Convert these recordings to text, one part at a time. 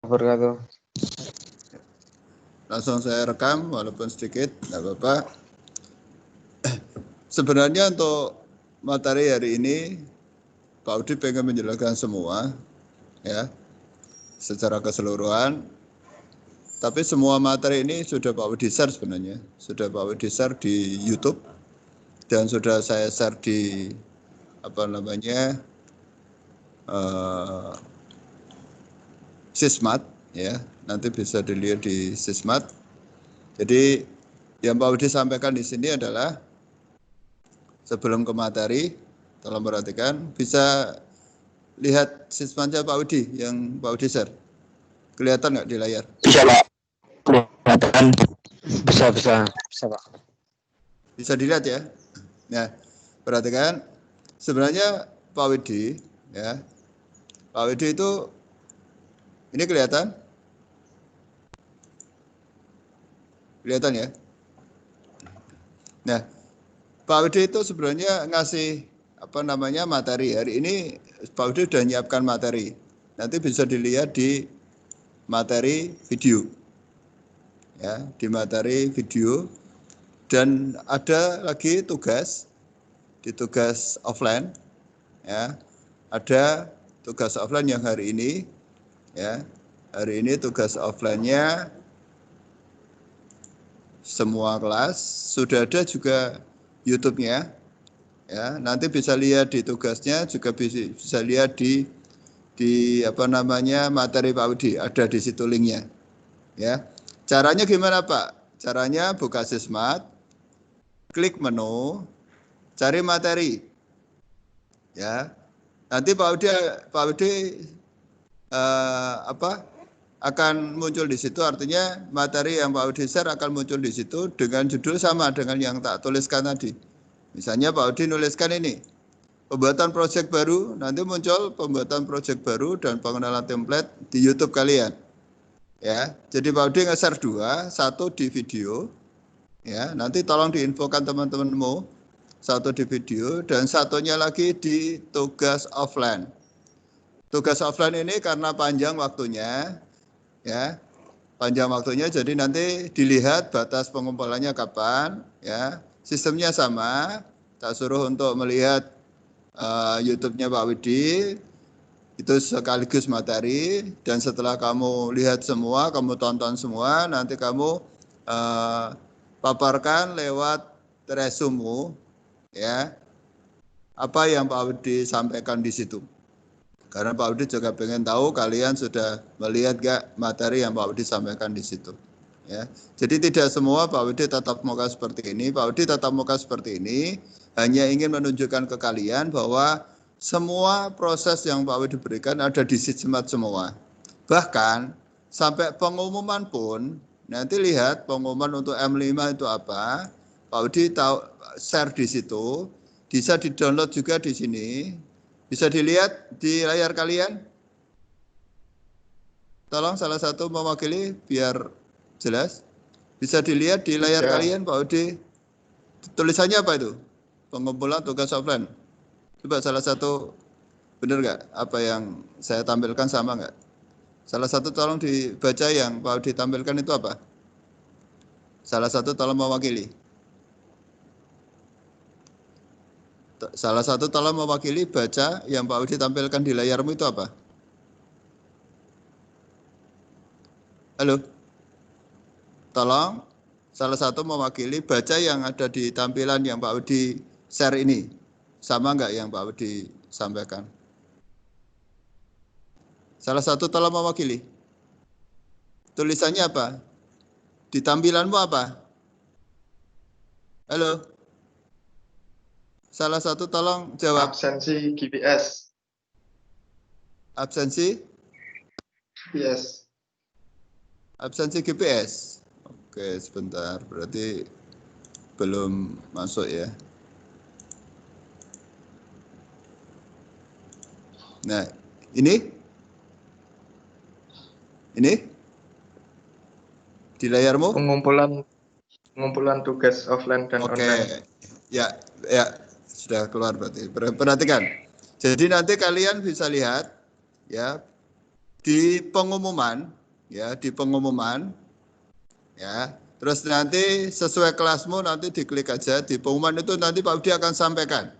wabarakatuh. Langsung saya rekam walaupun sedikit, nggak apa-apa. Sebenarnya untuk materi hari ini Pak Udi pengen menjelaskan semua, ya, secara keseluruhan. Tapi semua materi ini sudah Pak Udi share sebenarnya, sudah Pak Udi share di YouTube dan sudah saya share di Sismat, ya. Nanti bisa dilihat di Sismat. Jadi yang Pak Udi sampaikan di sini adalah sebelum ke materi, tolong perhatikan, bisa lihat Sismatnya Pak Udi yang Pak Udi share. Kelihatan nggak di layar? Bisa Pak, kelihatan. Bisa Pak. Bisa dilihat ya. Nah, perhatikan, sebenarnya Pak Widi, ya, Pak Widi itu ini kelihatan ya. Nah, Pak Widi itu sebenarnya ngasih materi. Hari ini Pak Widi sudah menyiapkan materi. Nanti bisa dilihat di materi video, ya, di materi video. Dan ada lagi tugas di tugas offline, ya, ada tugas offline yang hari ini, ya, hari ini tugas offline-nya semua kelas sudah ada juga YouTube-nya, ya, nanti bisa lihat di tugasnya, juga bisa lihat di materi Pak Udi, ada di situ linknya, ya. Caranya gimana Pak? Caranya buka Sismat, klik menu, cari materi, ya. Nanti Pak Udi akan muncul di situ, artinya materi yang Pak Udi share akan muncul di situ dengan judul sama dengan yang tak tuliskan tadi. Misalnya Pak Udi nuliskan ini, pembuatan proyek baru, nanti muncul pembuatan proyek baru dan pengenalan template di YouTube kalian. Ya, jadi Pak Udi nge-share dua, satu di video, ya, nanti tolong diinfokan teman-temanmu, satu di video dan satunya lagi di tugas offline. Tugas offline ini karena panjang waktunya, ya, panjang waktunya, jadi nanti dilihat batas pengumpulannya kapan, ya, sistemnya sama, tak suruh untuk melihat YouTube-nya Pak Widi, itu sekaligus materi, dan setelah kamu lihat semua, kamu tonton semua, nanti kamu paparkan lewat resume, ya, apa yang Pak Widi sampaikan di situ. Karena Pak Widi juga pengen tahu kalian sudah melihat gak materi yang Pak Widi sampaikan di situ. Ya, jadi tidak semua Pak Widi tatap muka seperti ini. Pak Widi tatap muka seperti ini hanya ingin menunjukkan ke kalian bahwa semua proses yang Pak Widi berikan ada di Sismat semua. Bahkan sampai pengumuman pun, nanti lihat pengumuman untuk M5 itu apa, Pak Widi tahu, share di situ, bisa di-download juga di sini, bisa dilihat di layar kalian. Tolong salah satu mewakili biar jelas. Bisa dilihat di layar kalian Pak Udi. Tulisannya apa itu? Pengumpulan tugas offline. Coba salah satu, benar nggak? Apa yang saya tampilkan sama nggak? Salah satu tolong dibaca yang Pak Udi tampilkan itu apa? Salah satu tolong mewakili. Salah satu tolong mewakili baca yang Pak Udi tampilkan di layarmu itu apa? Halo? Tolong salah satu mewakili baca yang ada di tampilan yang Pak Udi share ini. Sama nggak yang Pak Udi sampaikan? Salah satu tolong mewakili. Tulisannya apa? Di tampilanmu apa? Halo? Salah satu tolong jawab. Absensi GPS. Absensi? Yes. Absensi GPS. Oke, sebentar. Berarti belum masuk ya. Nah, ini? Ini? Di layarmu? Pengumpulan tugas offline dan online. Ya, sudah keluar berarti. Perhatikan. Jadi nanti kalian bisa lihat, ya, di pengumuman, ya, di pengumuman, ya. Terus nanti sesuai kelasmu nanti diklik aja di pengumuman itu nanti Pak Budi akan sampaikan.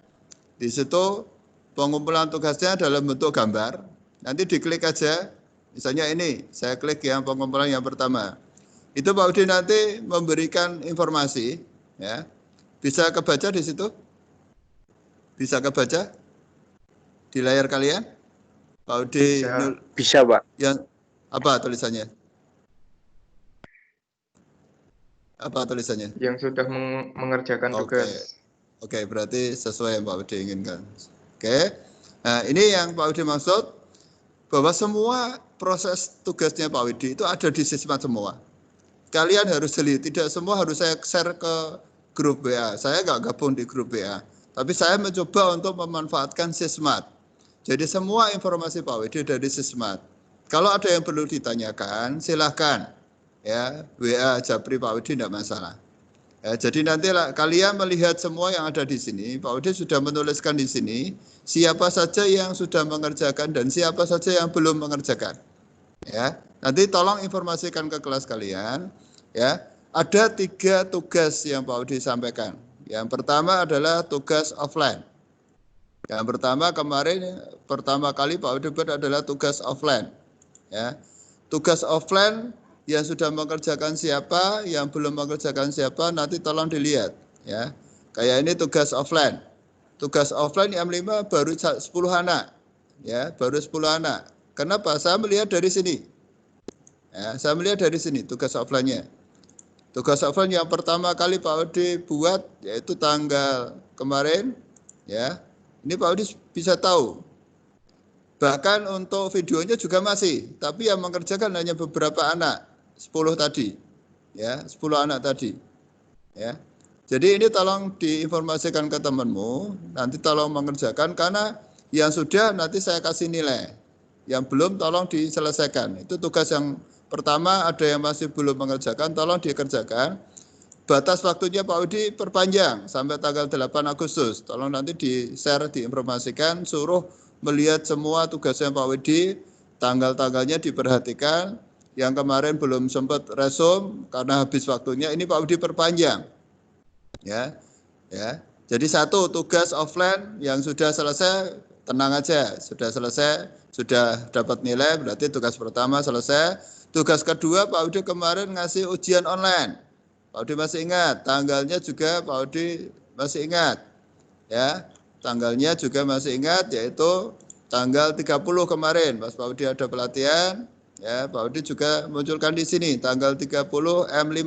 Di situ pengumpulan tugasnya dalam bentuk gambar. Nanti diklik aja. Misalnya ini, saya klik yang pengumpulan yang pertama. Itu Pak Budi nanti memberikan informasi, ya. Bisa kebaca di situ? Bisa kebaca di layar kalian? Pak Budi Bisa, Pak. yang apa tulisannya? Apa tulisannya? Yang sudah mengerjakan tugas. Oke, berarti sesuai yang Pak Budi inginkan. Oke, nah ini yang Pak Budi maksud, bahwa semua proses tugasnya Pak Widi itu ada di Sismat semua. Kalian harus jeli, tidak semua harus saya share ke grup WA. Saya nggak gabung di grup WA, tapi saya mencoba untuk memanfaatkan Sismat. Jadi semua informasi Pak Widi dari Sismat. Kalau ada yang perlu ditanyakan, silahkan ya WA Japri Pak Widi, tidak masalah. Ya, jadi nanti kalian melihat semua yang ada di sini. Pak Widi sudah menuliskan di sini siapa saja yang sudah mengerjakan dan siapa saja yang belum mengerjakan. Ya, nanti tolong informasikan ke kelas kalian. Ya, ada 3 tugas yang Pak Widi sampaikan. Yang pertama adalah tugas offline. Yang pertama pertama kali Pak Widi buat adalah tugas offline. Ya, tugas offline yang sudah mengerjakan siapa, yang belum mengerjakan siapa, nanti tolong dilihat. Ya, kayak ini tugas offline. Tugas offline M5 baru 10 anak. Ya, baru 10 anak. Kenapa? Saya melihat dari sini. Ya, saya melihat dari sini tugas offline-nya. Tugas offline yang pertama kali Pak Odi buat yaitu tanggal kemarin. Ya, ini Pak Odi bisa tahu. Bahkan untuk videonya juga masih, tapi yang mengerjakan hanya beberapa anak. 10 tadi, ya 10 anak tadi, ya. Jadi ini tolong diinformasikan ke temanmu, nanti tolong mengerjakan karena yang sudah nanti saya kasih nilai, yang belum tolong diselesaikan. Itu tugas yang pertama, ada yang masih belum mengerjakan, tolong dikerjakan. Batas waktunya Pak Udi perpanjang sampai tanggal 8 Agustus. Tolong nanti di-share, diinformasikan, suruh melihat semua tugasnya Pak Udi, tanggal-tanggalnya diperhatikan. Yang kemarin belum sempat resum karena habis waktunya, ini Pak Budi perpanjang. Ya. Ya. Jadi 1 tugas offline yang sudah selesai, tenang aja, sudah selesai, sudah dapat nilai, berarti tugas pertama selesai. Tugas kedua Pak Budi kemarin ngasih ujian online. Pak Budi masih ingat, tanggalnya juga Pak Budi masih ingat. Ya. Tanggalnya juga masih ingat, yaitu tanggal 30 kemarin pas Pak Budi ada pelatihan. Ya, Pak Udi juga munculkan di sini tanggal 30 M5,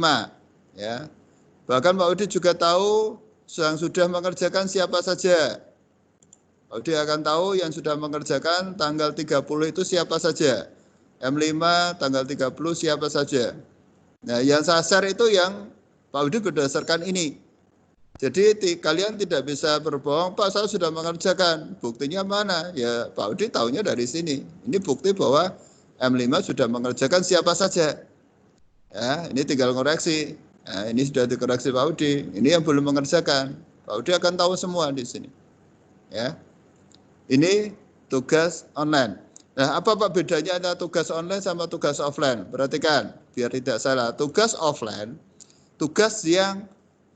ya. Bahkan Pak Udi juga tahu yang sudah mengerjakan siapa saja. Pak Udi akan tahu yang sudah mengerjakan tanggal 30 itu siapa saja. M5 tanggal 30 siapa saja. Nah, yang saya share itu yang Pak Udi berdasarkan ini. Jadi kalian tidak bisa berbohong, Pak saya sudah mengerjakan. Buktinya mana? Ya Pak Udi tahunya dari sini. Ini bukti bahwa M5 sudah mengerjakan siapa saja. Ya, ini tinggal koreksi. Nah, ini sudah dikoreksi Pak Udi. Ini yang belum mengerjakan. Pak Udi akan tahu semua di sini. Ya. Ini tugas online. Nah, apa Pak bedanya antara tugas online sama tugas offline? Perhatikan, biar tidak salah. Tugas offline, tugas yang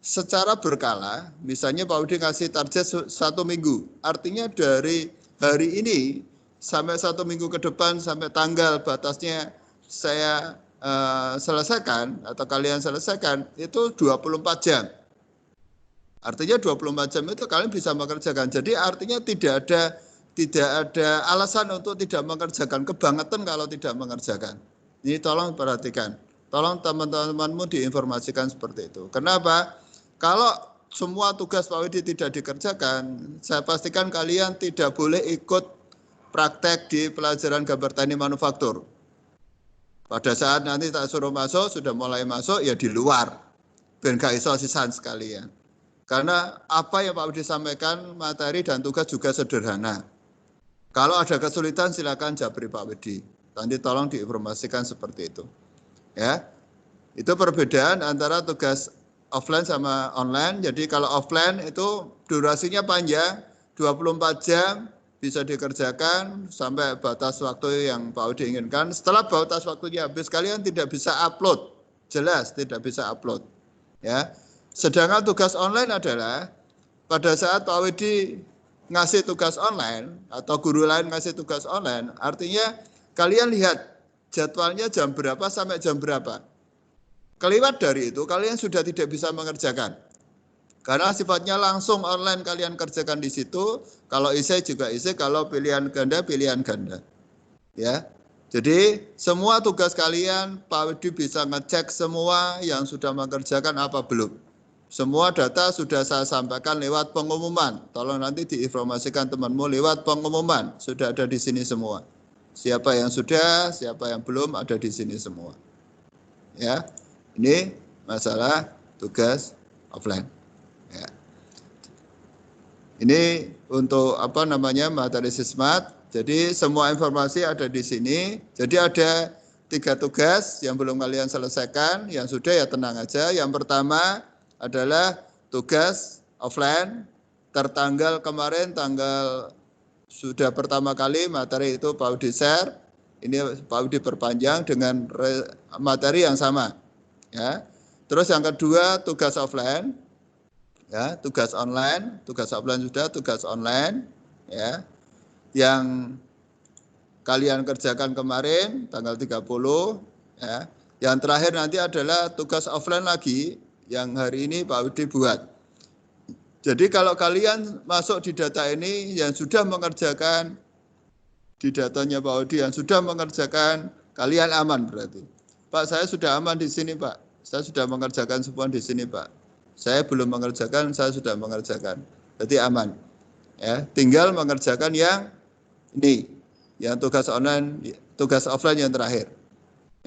secara berkala, misalnya Pak Udi kasih target 1 minggu. Artinya dari hari ini sampai 1 minggu ke depan, sampai tanggal batasnya saya selesaikan atau kalian selesaikan, itu 24 jam. Artinya 24 jam itu kalian bisa mengerjakan. Jadi artinya tidak ada alasan untuk tidak mengerjakan, kebangetan kalau tidak mengerjakan. Ini tolong perhatikan. Tolong teman-temanmu diinformasikan seperti itu. Kenapa? Kalau semua tugas Pak Widi tidak dikerjakan, saya pastikan kalian tidak boleh ikut praktek di pelajaran gambar tani manufaktur. Pada saat nanti tak suruh masuk, sudah mulai masuk, ya di luar. Ben gak iso sisan sekalian. Karena apa yang Pak Widi sampaikan, materi dan tugas juga sederhana. Kalau ada kesulitan, silakan japri Pak Widi. Nanti tolong diinformasikan seperti itu. Ya, itu perbedaan antara tugas offline sama online. Jadi kalau offline itu durasinya panjang, 24 jam, bisa dikerjakan sampai batas waktu yang Pak Audi inginkan. Setelah batas waktunya habis, kalian tidak bisa upload. Jelas tidak bisa upload. Ya. Sedangkan tugas online adalah pada saat Pak Audi ngasih tugas online atau guru lain ngasih tugas online, artinya kalian lihat jadwalnya jam berapa sampai jam berapa. Kelewat dari itu, kalian sudah tidak bisa mengerjakan. Karena sifatnya langsung online kalian kerjakan di situ, kalau esai juga esai, kalau pilihan ganda, pilihan ganda. Ya. Jadi semua tugas kalian, Pak Audi bisa ngecek semua yang sudah mengerjakan apa belum. Semua data sudah saya sampaikan lewat pengumuman. Tolong nanti diinformasikan temanmu lewat pengumuman. Sudah ada di sini semua. Siapa yang sudah, siapa yang belum ada di sini semua. Ya. Ini masalah tugas offline. Ya. Ini untuk materi sismat. Jadi semua informasi ada di sini. Jadi ada 3 tugas yang belum kalian selesaikan. Yang sudah ya tenang aja. Yang pertama adalah tugas offline. Tertanggal kemarin tanggal sudah pertama kali materi itu Pak Audi share. Ini Pak Audi perpanjang dengan materi yang sama. Ya. Terus yang kedua tugas offline. Ya, tugas online, tugas offline sudah, tugas online, ya, yang kalian kerjakan kemarin tanggal 30, ya. Yang terakhir nanti adalah tugas offline lagi yang hari ini Pak Audi buat. Jadi kalau kalian masuk di data ini yang sudah mengerjakan di datanya Pak Audi yang sudah mengerjakan, kalian aman berarti. Pak, saya sudah aman di sini, Pak. Saya sudah mengerjakan semua di sini, Pak. Saya belum mengerjakan, saya sudah mengerjakan. Berarti aman. Ya, tinggal mengerjakan yang ini, yang tugas online, tugas offline yang terakhir.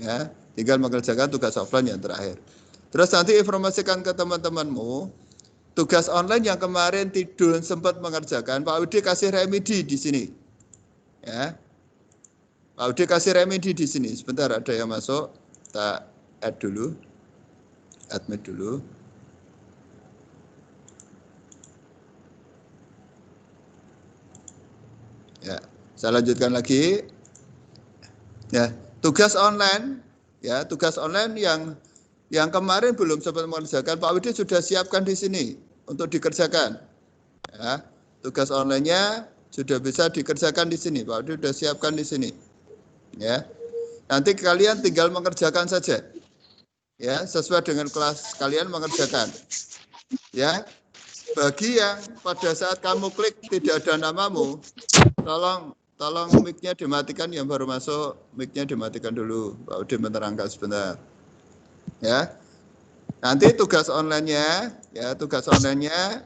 Ya, tinggal mengerjakan tugas offline yang terakhir. Terus nanti informasikan ke teman-temanmu, tugas online yang kemarin tidur sempat mengerjakan, Pak Audi kasih remedi di sini. Ya, Pak Audi kasih remedi di sini. Sebentar ada yang masuk, kita add dulu, admit dulu. Ya, saya lanjutkan lagi. Ya, tugas online, ya tugas online yang kemarin belum sempat mengerjakan, Pak Audi sudah siapkan di sini untuk dikerjakan. Ya, tugas online-nya sudah bisa dikerjakan di sini, Pak Audi sudah siapkan di sini. Ya, nanti kalian tinggal mengerjakan saja. Ya, sesuai dengan kelas kalian mengerjakan. Ya, bagi yang pada saat kamu klik tidak ada namamu, tolong mic-nya dimatikan, yang baru masuk mic-nya dimatikan dulu. Pak Audi menerangkan sebentar. Ya. Nanti tugas online-nya, ya tugas online-nya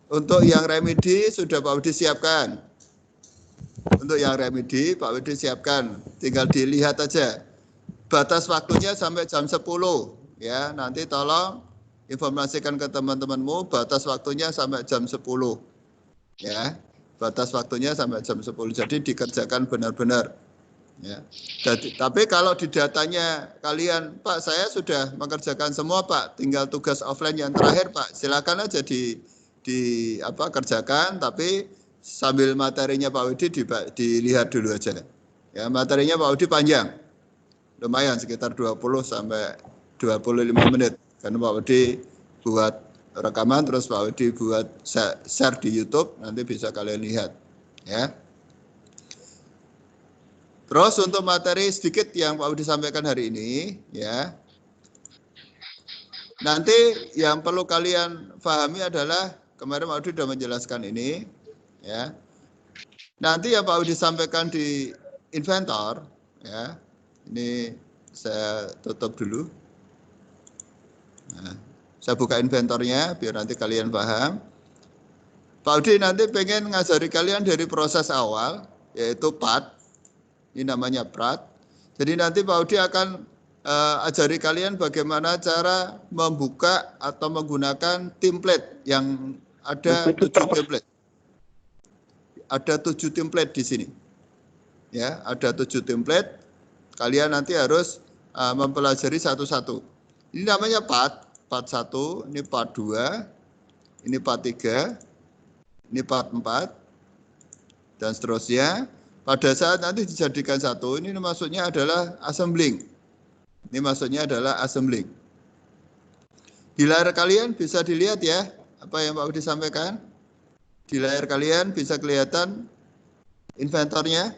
untuk yang remedi sudah Pak Audi siapkan. Untuk yang remedi Pak Audi siapkan, tinggal dilihat aja. Batas waktunya sampai jam 10, ya. Nanti tolong informasikan ke teman-temanmu batas waktunya sampai jam 10. Ya. Batas waktunya sampai jam 10. Jadi dikerjakan benar-benar. Ya. Jadi, tapi kalau di datanya kalian, Pak, saya sudah mengerjakan semua, Pak. Tinggal tugas offline yang terakhir, Pak. Silakan aja kerjakan, tapi sambil materinya Pak Audi dilihat dulu aja. Ya, materinya Pak Audi panjang. Lumayan sekitar 20 sampai 25 menit. Karena Pak Audi buat rekaman, terus Pak Audi buat share di YouTube, nanti bisa kalian lihat. Ya. Terus untuk materi sedikit yang Pak Audi sampaikan hari ini, ya. Nanti yang perlu kalian pahami adalah kemarin Pak Audi sudah menjelaskan ini, ya. Nanti yang Pak Audi sampaikan di inventor, ya. Ini saya tutup dulu. Nah, saya buka inventornya biar nanti kalian paham. Pak Audi nanti pengen ngajari kalian dari proses awal, yaitu part. Ini namanya prat. Jadi nanti Pak Audi akan ajari kalian bagaimana cara membuka atau menggunakan template yang ada 7 template. Ada 7 template di sini. Ya, ada 7 template. Kalian nanti harus mempelajari satu-satu. Ini namanya part 1, ini part 2, ini part 3, ini part 4, dan seterusnya. Pada saat nanti dijadikan satu, ini maksudnya adalah assembling. Ini maksudnya adalah assembling. Di layar kalian bisa dilihat ya, apa yang Pak Budi sampaikan. Di layar kalian bisa kelihatan inventornya.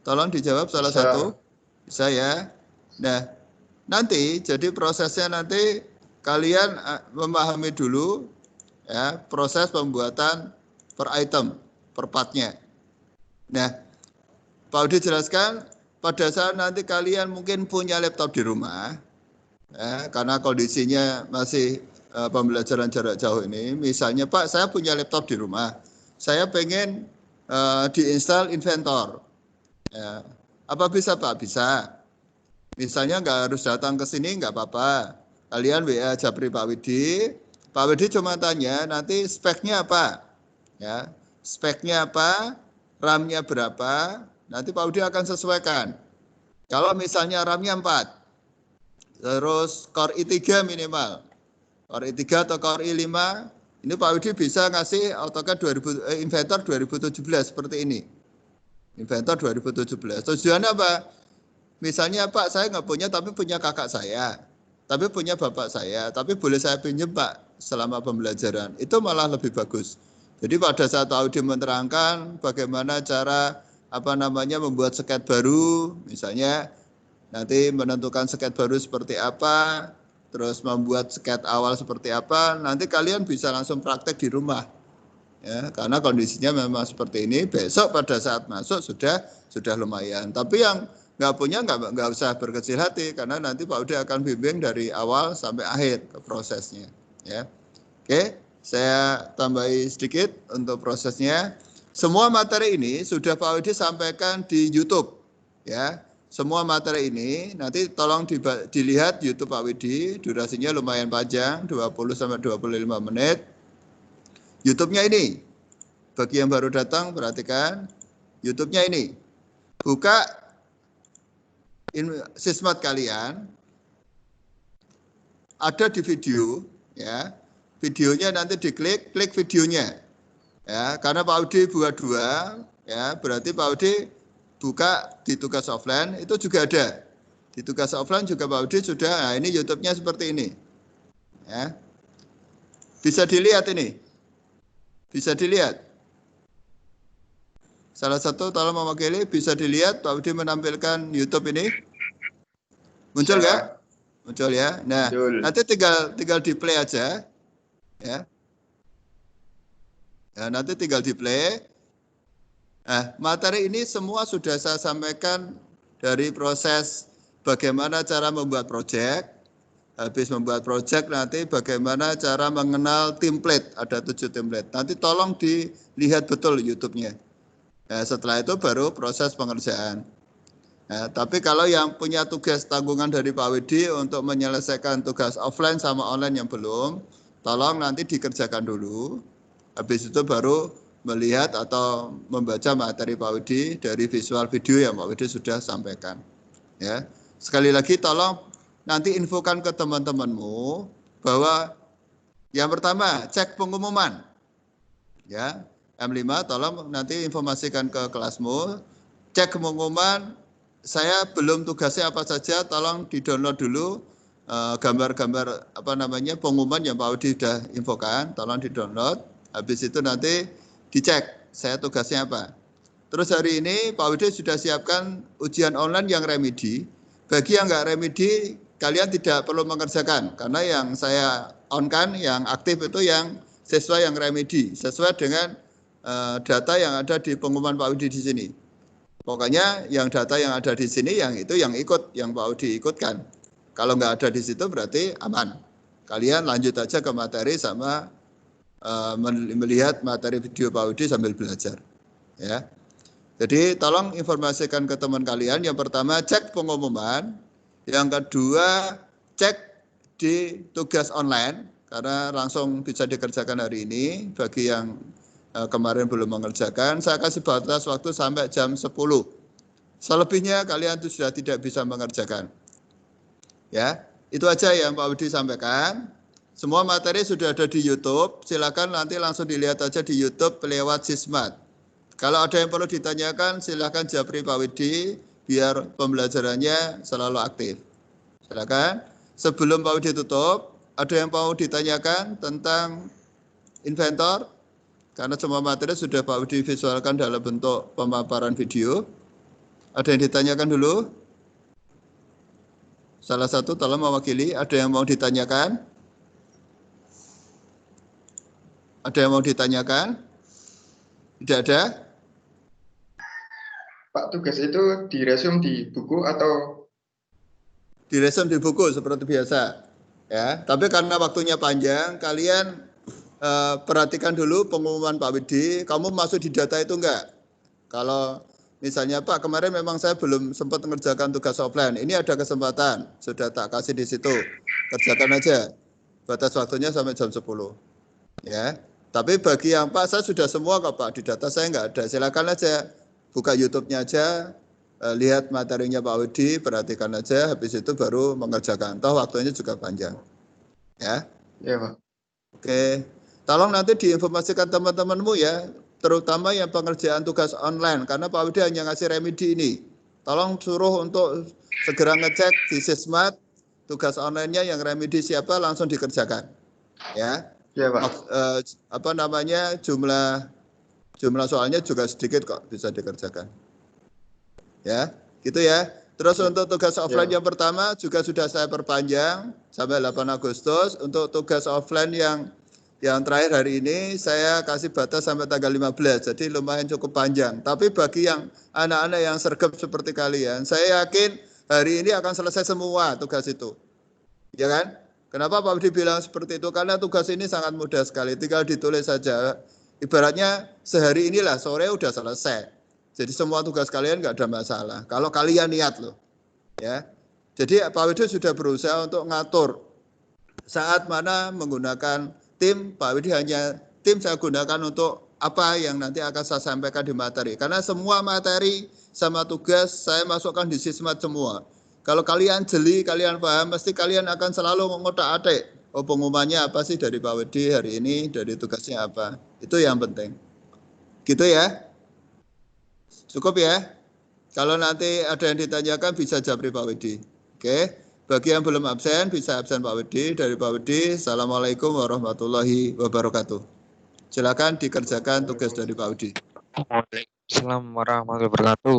Tolong dijawab salah satu. Bisa ya. Nah, nanti jadi prosesnya nanti kalian memahami dulu ya proses pembuatan per item, per partnya. Nah, Pak Budi jelaskan pada saat nanti kalian mungkin punya laptop di rumah, ya, karena kondisinya masih pembelajaran jarak jauh ini. Misalnya Pak, saya punya laptop di rumah, saya pengen diinstal Inventor. Ya. Apa bisa Pak? Bisa. Misalnya nggak harus datang ke sini, nggak apa-apa. Kalian WA Japri Pak Widi. Pak Widi cuma tanya nanti speknya apa, ya speknya apa, RAM-nya berapa. Nanti Pak Widi akan sesuaikan. Kalau misalnya RAM-nya 4, terus Core i3 minimal, Core i3 atau Core i5, ini Pak Widi bisa ngasih AutoCAD Inventor 2017 seperti ini. Inventor 2017. Tujuannya apa? Misalnya Pak, saya nggak punya tapi punya kakak saya, tapi punya bapak saya, tapi boleh saya pinjam Pak selama pembelajaran. Itu malah lebih bagus. Jadi pada saat Audi menerangkan bagaimana cara membuat sket baru, misalnya nanti menentukan sket baru seperti apa, terus membuat sket awal seperti apa, nanti kalian bisa langsung praktek di rumah. Ya, karena kondisinya memang seperti ini, besok pada saat masuk sudah lumayan. Tapi yang nggak punya nggak usah berkecil hati, karena nanti Pak Udi akan bimbing dari awal sampai akhir ke prosesnya. Ya, oke, saya tambahi sedikit untuk prosesnya. Semua materi ini sudah Pak Udi sampaikan di YouTube. Ya, semua materi ini nanti tolong dilihat YouTube Pak Widi, durasinya lumayan panjang, 20-25 menit. YouTube-nya ini, bagi yang baru datang perhatikan, YouTube-nya ini, buka Sismat kalian, ada di video, ya, videonya nanti diklik, klik videonya, ya, karena Pak Udi buat 2, ya, berarti Pak Udi buka di tugas offline, itu juga ada, di tugas offline juga Pak Udi sudah, nah ini YouTube-nya seperti ini, ya, bisa dilihat ini. Bisa dilihat. Salah satu tolong mewakili bisa dilihat Pak Budi menampilkan YouTube ini. Muncul nggak? Muncul ya. Nah, nanti tinggal di play aja. Ya. Ya, nanti tinggal di play. Nah, materi ini semua sudah saya sampaikan dari proses bagaimana cara membuat project. Habis membuat project nanti bagaimana cara mengenal template, ada 7 template. Nanti tolong dilihat betul YouTube-nya. Nah, setelah itu baru proses pengerjaan. Nah, tapi kalau yang punya tugas tanggungan dari Pak Widi untuk menyelesaikan tugas offline sama online yang belum, tolong nanti dikerjakan dulu. Habis itu baru melihat atau membaca materi Pak Widi dari visual video yang Pak Widi sudah sampaikan. Ya, sekali lagi tolong nanti infokan ke teman-temanmu bahwa yang pertama cek pengumuman, ya M5 tolong nanti informasikan ke kelasmu, cek pengumuman. Saya belum tugasnya apa saja, tolong di-download dulu gambar-gambar pengumuman yang Pak Udi sudah infokan, tolong di-download. Habis itu nanti dicek saya tugasnya apa. Terus hari ini Pak Udi sudah siapkan ujian online yang remedi. Bagi yang nggak remedi, kalian tidak perlu mengerjakan, karena yang saya on-kan, yang aktif itu yang sesuai yang remedi, sesuai dengan data yang ada di pengumuman Pak Udi di sini. Pokoknya yang data yang ada di sini, yang itu yang ikut, yang Pak Udi ikutkan. Kalau nggak ada di situ berarti aman. Kalian lanjut aja ke materi sama melihat materi video Pak Udi sambil belajar. Ya. Jadi tolong informasikan ke teman kalian. Yang pertama cek pengumuman. Yang kedua, cek di tugas online, karena langsung bisa dikerjakan hari ini. Bagi yang kemarin belum mengerjakan, saya kasih batas waktu sampai jam 10. Selebihnya kalian itu sudah tidak bisa mengerjakan. Ya, itu aja yang Pak Budi sampaikan. Semua materi sudah ada di YouTube, silakan nanti langsung dilihat aja di YouTube lewat Sismat. Kalau ada yang perlu ditanyakan, silakan japri Pak Widi, biar pembelajarannya selalu aktif. Silakan. Sebelum Pak Widi tutup, ada yang mau ditanyakan tentang inventor? Karena semua materi sudah Pak Widi visualkan dalam bentuk pemaparan video. Ada yang ditanyakan dulu? Salah satu tolong mewakili, ada yang mau ditanyakan? Ada yang mau ditanyakan? Tidak ada? Pak, tugas itu diresum di buku atau? Diresum di buku seperti biasa. Ya, tapi karena waktunya panjang, kalian perhatikan dulu pengumuman Pak Widi, kamu masuk di data itu enggak? Kalau misalnya Pak, kemarin memang saya belum sempat mengerjakan tugas offline, ini ada kesempatan, sudah tak kasih di situ, kerjakan aja. Batas waktunya sampai jam 10. Ya, tapi bagi yang Pak, saya sudah semua kok Pak, di data saya enggak ada, silakan aja, buka YouTube-nya aja, lihat materinya Pak Widi, perhatikan aja, habis itu baru mengerjakan, toh waktunya juga panjang. Ya. Ya, Pak. Oke, tolong nanti diinformasikan teman-temanmu ya, terutama yang pengerjaan tugas online, karena Pak Widi hanya ngasih remedi ini. Tolong suruh untuk segera ngecek di Sismat, tugas online-nya yang remedi siapa langsung dikerjakan. Ya, Ya, Pak. apa namanya, jumlah soalnya juga sedikit kok, bisa dikerjakan. Ya, gitu ya. Terus untuk tugas offline yang pertama juga sudah saya perpanjang sampai 8 Agustus. Untuk tugas offline yang terakhir hari ini saya kasih batas sampai tanggal 15. Jadi lumayan cukup panjang. Tapi bagi yang anak-anak yang sergap seperti kalian, saya yakin hari ini akan selesai semua tugas itu. Ya kan? Kenapa Pak Budi bilang seperti itu? Karena tugas ini sangat mudah sekali. Tinggal ditulis saja. Ibaratnya sehari inilah, sore udah selesai. Jadi semua tugas kalian nggak ada masalah. Kalau kalian niat loh, ya. Jadi Pak Widi sudah berusaha untuk ngatur saat mana menggunakan tim. Pak Widi hanya tim saya gunakan untuk apa yang nanti akan saya sampaikan di materi. Karena semua materi sama tugas saya masukkan di Sismat semua. Kalau kalian jeli, kalian paham, pasti kalian akan selalu mengotak-atik. Oh, pengumumannya apa sih dari Pak Widi hari ini, dari tugasnya apa. Itu yang penting. Gitu ya. Cukup ya. Kalau nanti ada yang ditanyakan bisa japri Pak Widi. Oke. Bagi yang belum absen bisa absen Pak Widi. Dari Pak Widi, Assalamualaikum warahmatullahi wabarakatuh. Silakan dikerjakan tugas dari Pak Widi. Waalaikumsalam warahmatullahi wabarakatuh.